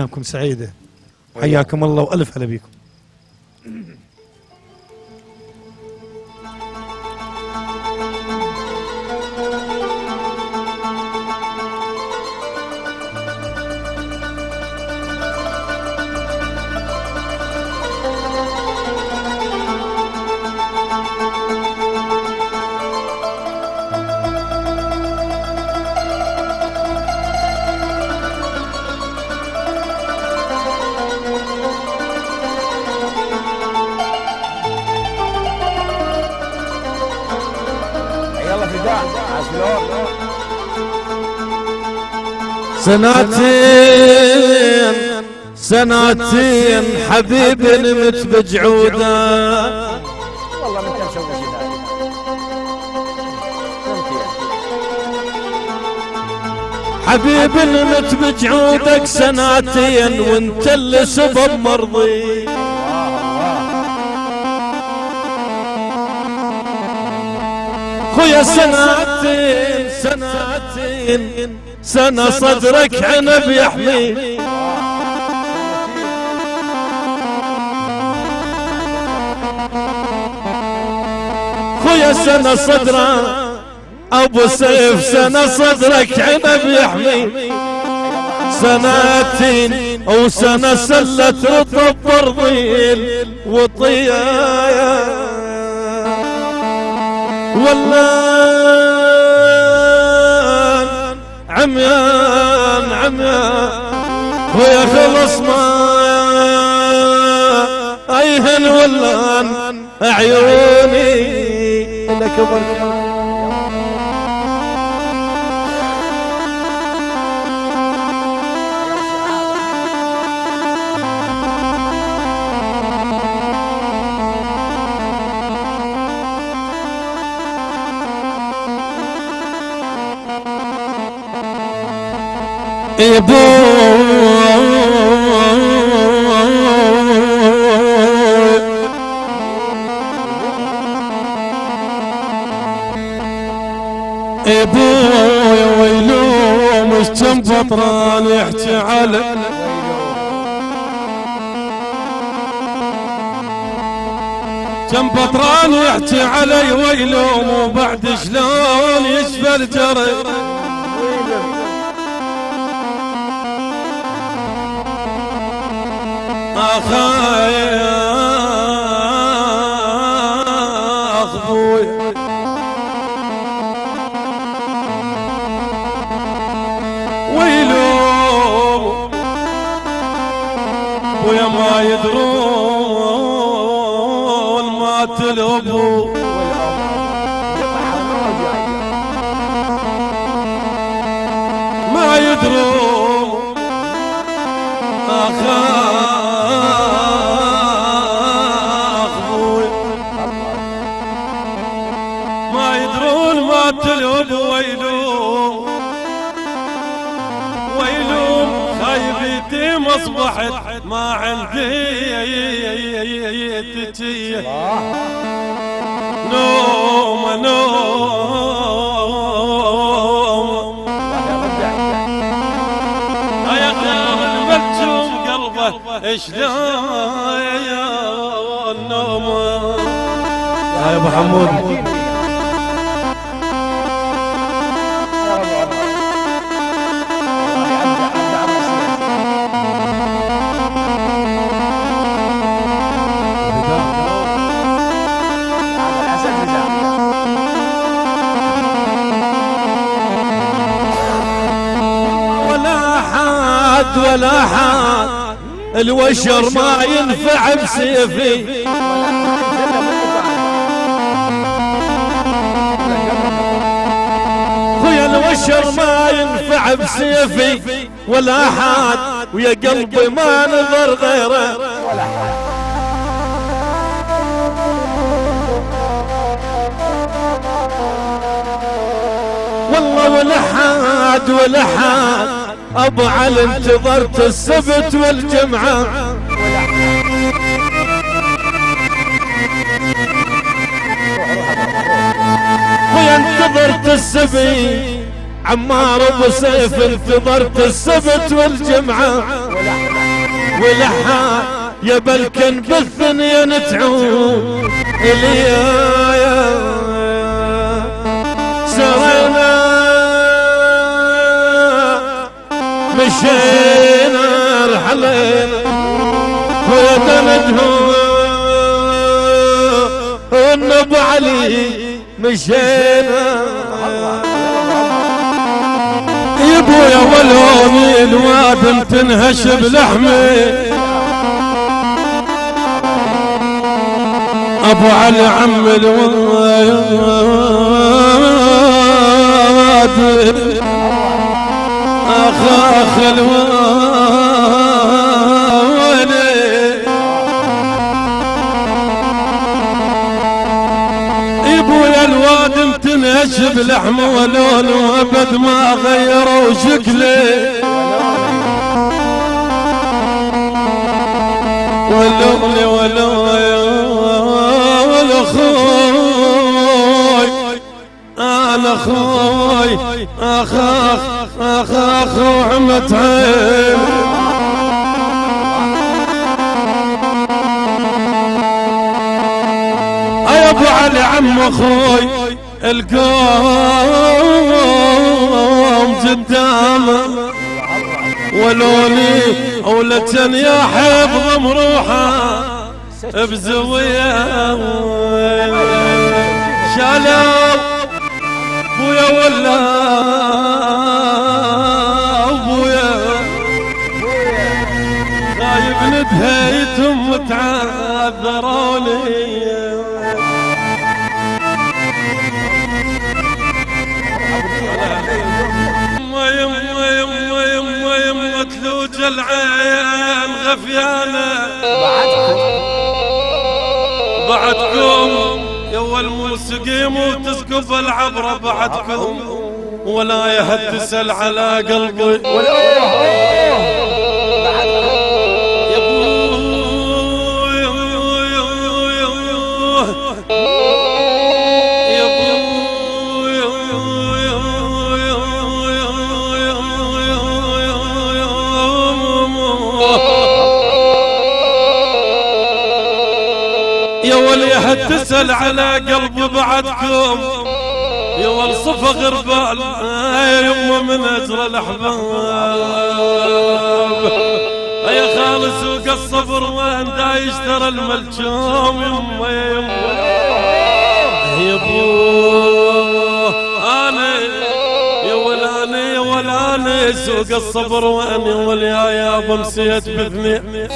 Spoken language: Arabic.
أيامكم سعيدة، حياكم الله وألف هلا بيكم. سنتين حبيب نمت بجعوده، والله من كم سوى شيء حبيب نمت بجعودك سنتين وانت اللي سبب مرضي. خويا سنتين سنة صدرك عنب يحمي، خويا سنة صدرك ابو سيف، سنة صدرك عنب يحمي، سنتين او سنة سلت رطب برضيل وطيايا، والله عميان ويا خلص ما ايهن ولان عيوني لك بركة. ابو ابويا ويلو مش كم فطران يحكي علي، كم فطران يحكي علي ويلوم وبعد شلون يشفى الجري. اخ ابوي ويلوم ويا ما يدرون ما تلبوا، ما يدرون اخ ما يدرون ما تلوم. ويلوم خايبتي ما اصبحت ما عندي تجيه نوم يا قلب الملجوم قلبه شلون نوم يا ابو حمود. ولا حد الوشر ما ينفع بسيفي، خويا الوشر ما ينفع بسيفي ولا حد، ويا قلبي ما نظر غيره ولا حد. والله ولا حد ابو علي انتظرت السبت والجمعة، ويا انتظرت السبت عمار ابو سيف، انتظرت السبت والجمعة ولحاد يا بلكن بالثنين تعود إليا سرينا مشينا رحلينا ويتندهو النبو علي مشينا يبويا والهومي الواد تنهش بلحمي ابو علي عم الواد اخ الواد يبويا الواد متنهش بلحمه ولونه وابد ما غيروا شكله ولوني اخوي انا اخوي اخ وعمة عين يا ابو علي عم اخوي القوم قدامه ولوني اولة يا حفظ مروحه بزويه شالوا بويا ولا ابويا غايب ندهيتم وتعذروني يما تلوج العين غفيانه بعدكم يا والموسقيم وتسقف العبره بعدكم ولا يهد تسأل على قلبي يا ولي هتسأل على قلبي بعدكم يا والصفة غربال يا يمه من اجر الاحباب يا خالص سوق الصبر وين دا يشترى الملجوم يمه يا ابو انا يا ولاني سوق الصبر وين يا ولي يا ابو مسيت بثني